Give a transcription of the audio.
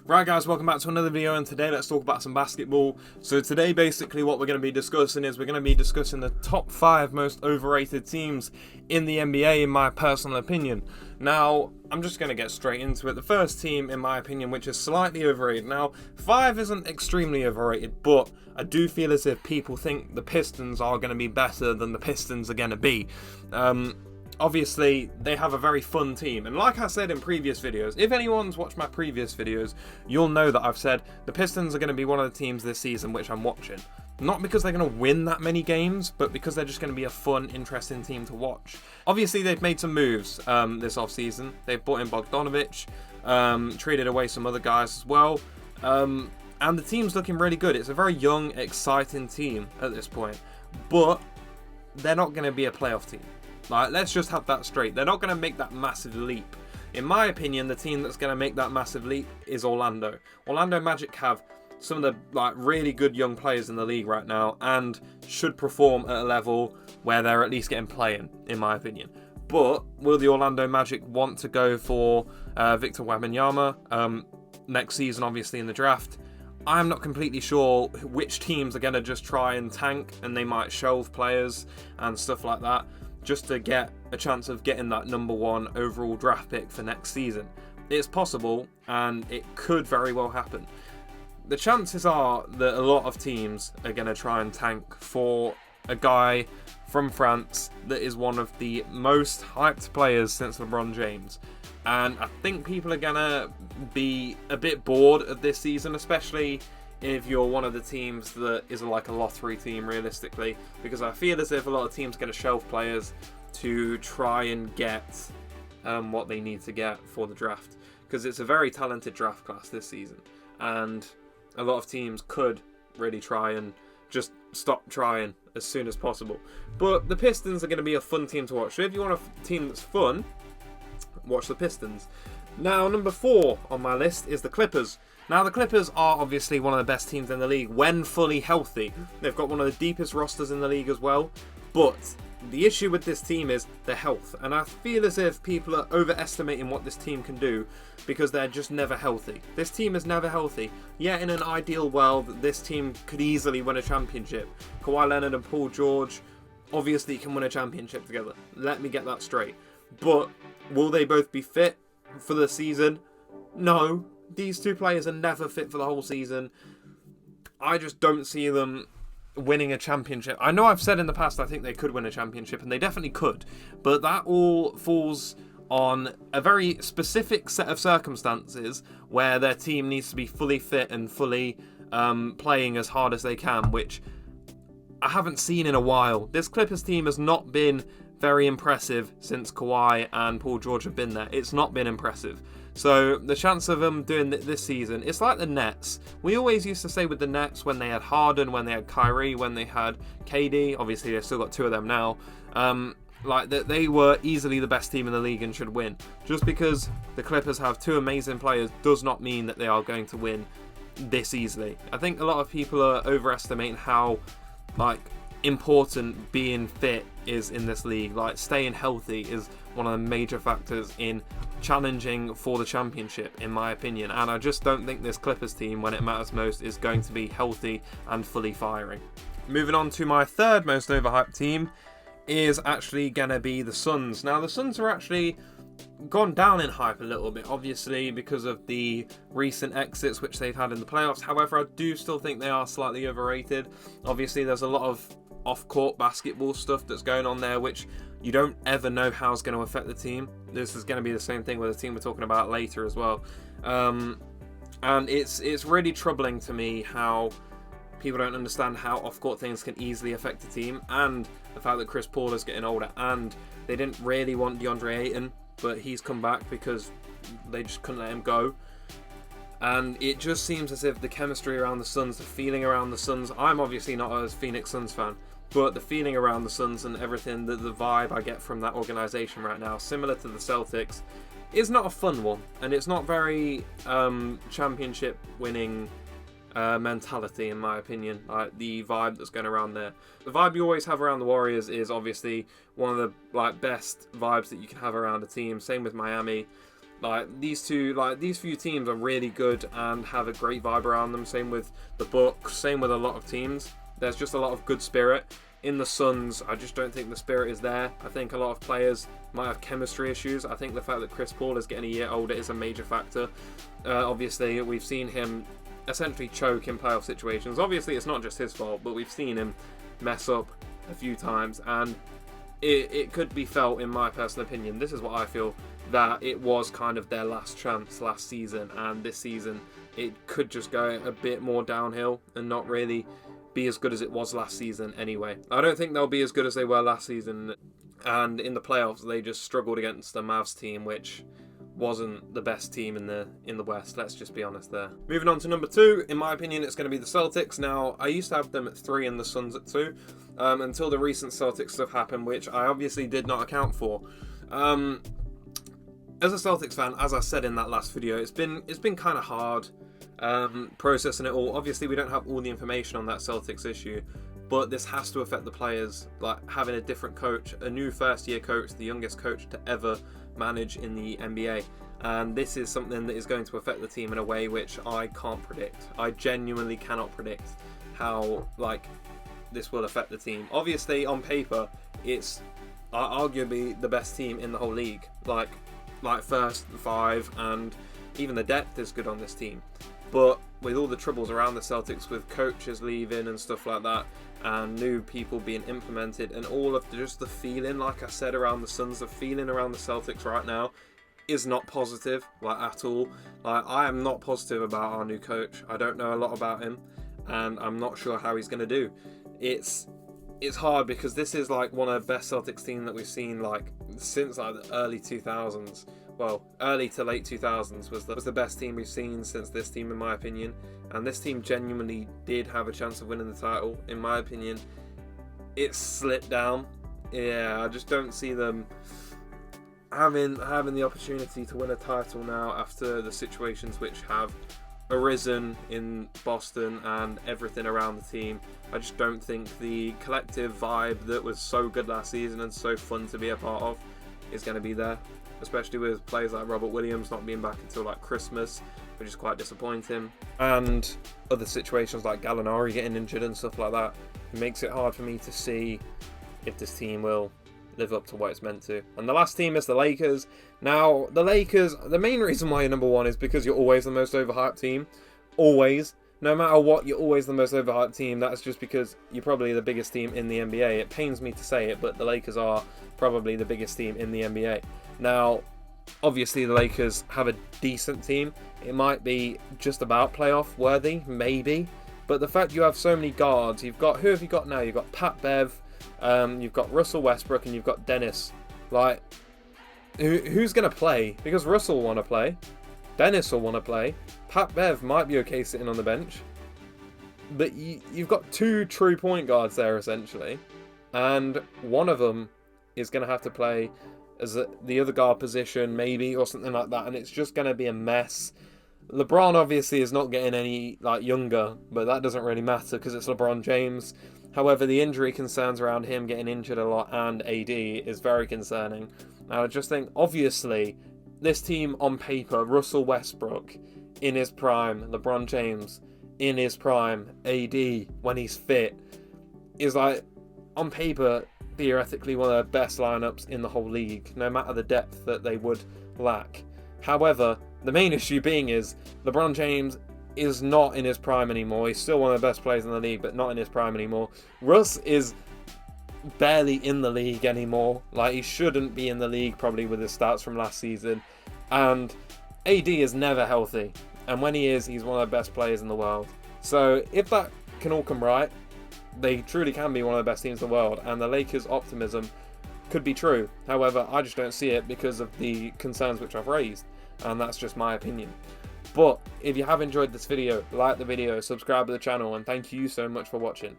Right guys, welcome back to another video, and today let's talk about some basketball. So today basically what we're going to be discussing is we're going to be discussing the top 5 most overrated teams in the NBA in my personal opinion. Now, I'm just going to get straight into it. The first team in my opinion which is slightly overrated. Now, 5 isn't extremely overrated, but I do feel as if people think the Pistons are going to be better than the Pistons are going to be. Obviously, they have a very fun team, and like I said in previous videos, if anyone's watched my previous videos, you'll know that I've said the Pistons are going to be one of the teams this season which I'm watching. Not because they're going to win that many games, but because they're just going to be a fun, interesting team to watch. Obviously, they've made some moves this offseason. They've brought in Bogdanovic, traded away some other guys as well, and the team's looking really good. It's a very young, exciting team at this point, but they're not going to be a playoff team. Like, let's just have that straight. They're not going to make that massive leap. In my opinion, the team that's going to make that massive leap is Orlando. Orlando Magic have some of the really good young players in the league right now and should perform at a level where they're at least getting playing, in my opinion. But will the Orlando Magic want to go for Victor Wembanyama next season, obviously, in the draft? I'm not completely sure which teams are going to just try and tank, and they might shelve players and stuff like that, just to get a chance of getting that number 1 overall draft pick for next season. It's possible, and it could very well happen. The chances are that a lot of teams are going to try and tank for a guy from France that is one of the most hyped players since LeBron James. And I think people are going to be a bit bored of this season, especially if you're one of the teams that is like a lottery team, realistically, because I feel as if a lot of teams are going to shelf players to try and get what they need to get for the draft, because it's a very talented draft class this season, and a lot of teams could really try and just stop trying as soon as possible. But the Pistons are going to be a fun team to watch, so if you want a team that's fun, watch the Pistons. Now, number 4 on my list is the Clippers. Now, the Clippers are obviously one of the best teams in the league when fully healthy. They've got one of the deepest rosters in the league as well. But the issue with this team is their health. And I feel as if people are overestimating what this team can do because they're just never healthy. This team is never healthy. Yet in an ideal world, this team could easily win a championship. Kawhi Leonard and Paul George obviously can win a championship together. Let me get that straight. But will they both be fit for the season? No. These two players are never fit for the whole season. I just don't see them winning a championship. I know I've said in the past I think they could win a championship, and they definitely could, but that all falls on a very specific set of circumstances where their team needs to be fully fit and fully playing as hard as they can, which I haven't seen in a while. This Clippers team has not been very impressive since Kawhi and Paul George have been there. It's not been impressive. So the chance of them doing this season, it's like the Nets. We always used to say with the Nets, when they had Harden, when they had Kyrie, when they had KD, obviously they've still got 2 of them now, like that they were easily the best team in the league and should win. Just because the Clippers have 2 amazing players does not mean that they are going to win this easily. I think a lot of people are overestimating how important being fit is in this league. Like, staying healthy is one of the major factors in challenging for the championship, in my opinion, and I just don't think this Clippers team, when it matters most, is going to be healthy and fully firing. Moving on to my 3rd most overhyped team is actually gonna be the Suns. Now, the Suns are actually gone down in hype a little bit, obviously because of the recent exits which they've had in the playoffs. However, I do still think they are slightly overrated. Obviously, there's a lot of off-court basketball stuff that's going on there which you don't ever know how it's going to affect the team. This is going to be the same thing with the team we're talking about later as well. And it's really troubling to me how people don't understand how off-court things can easily affect a team, and the fact that Chris Paul is getting older, and they didn't really want DeAndre Ayton, but he's come back because they just couldn't let him go. And it just seems as if the chemistry around the Suns, the feeling around the Suns, I'm obviously not a Phoenix Suns fan, but the feeling around the Suns and everything, the vibe I get from that organisation right now, similar to the Celtics, is not a fun one. And it's not very championship winning mentality, in my opinion. Like, the vibe that's going around there. The vibe you always have around the Warriors is obviously one of the best vibes that you can have around a team. Same with Miami. Like these few teams are really good and have a great vibe around them. Same with the Bucks, same with a lot of teams. There's just a lot of good spirit. In the Suns, I just don't think the spirit is there. I think a lot of players might have chemistry issues. I think the fact that Chris Paul is getting a year older is a major factor. Obviously, we've seen him essentially choke in playoff situations. Obviously, it's not just his fault, but we've seen him mess up a few times, and it could be felt, in my personal opinion, this is what I feel, that it was kind of their last chance last season, and this season it could just go a bit more downhill and not really be as good as it was last season anyway. I don't think they'll be as good as they were last season, and in the playoffs they just struggled against the Mavs team, which wasn't the best team in the West, let's just be honest there. Moving on to number 2, in my opinion it's going to be the Celtics. Now, I used to have them at 3 and the Suns at 2, until the recent Celtics stuff happened, which I obviously did not account for. As a Celtics fan, as I said in that last video, it's been kind of hard processing it all. Obviously, we don't have all the information on that Celtics issue, but this has to affect the players. Like having a different coach, a new first-year coach, the youngest coach to ever manage in the NBA, and this is something that is going to affect the team in a way which I can't predict. I genuinely cannot predict how this will affect the team. Obviously, on paper, it's arguably the best team in the whole league. Like first 5, and even the depth is good on this team. But with all the troubles around the Celtics, with coaches leaving and stuff like that, and new people being implemented, and all of just the feeling, like I said, around the Suns, the feeling around the Celtics right now is not positive, at all. I am not positive about our new coach. I don't know a lot about him, and I'm not sure how he's going to do. It's hard because this is one of the best Celtics team that we've seen since the early 2000s. Well, early to late 2000s was the best team we've seen since this team, in my opinion. And this team genuinely did have a chance of winning the title, in my opinion. It slipped down. Yeah, I just don't see them having the opportunity to win a title now after the situations which have arisen in Boston and everything around the team. I just don't think the collective vibe that was so good last season and so fun to be a part of is going to be there, especially with players like Robert Williams not being back until Christmas, which is quite disappointing, and other situations like Gallinari getting injured and stuff like that. It makes it hard for me to see if this team will live up to what it's meant to. And the last team is the Lakers. Now, the Lakers, the main reason why you're number 1 is because you're always the most overhyped team. Always. No matter what, you're always the most overhyped team. That's just because you're probably the biggest team in the NBA. It pains me to say it, but the Lakers are probably the biggest team in the NBA. Now, obviously the Lakers have a decent team. It might be just about playoff worthy, maybe. But the fact you have so many guards, who have you got now? You've got Pat Bev, you've got Russell Westbrook, and you've got Dennis. Who's going to play? Because Russell will want to play. Dennis will want to play. Pat Bev might be okay sitting on the bench. But you've got 2 true point guards there, essentially. And one of them is going to have to play as the other guard position, maybe, or something like that. And it's just going to be a mess. LeBron, obviously, is not getting any younger. But that doesn't really matter because it's LeBron James. However, the injury concerns around him getting injured a lot and AD is very concerning. Now, I just think, obviously, this team on paper, Russell Westbrook in his prime, LeBron James in his prime, AD when he's fit, is on paper, theoretically one of the best lineups in the whole league, no matter the depth that they would lack. However, the main issue being is LeBron James is not in his prime anymore. He's still one of the best players in the league, but not in his prime anymore. Russ is barely in the league anymore. He shouldn't be in the league probably with his stats from last season. And AD is never healthy. And when he is, he's one of the best players in the world. So if that can all come right, they truly can be one of the best teams in the world. And the Lakers' optimism could be true. However, I just don't see it because of the concerns which I've raised. And that's just my opinion. But if you have enjoyed this video, like the video, subscribe to the channel, and thank you so much for watching.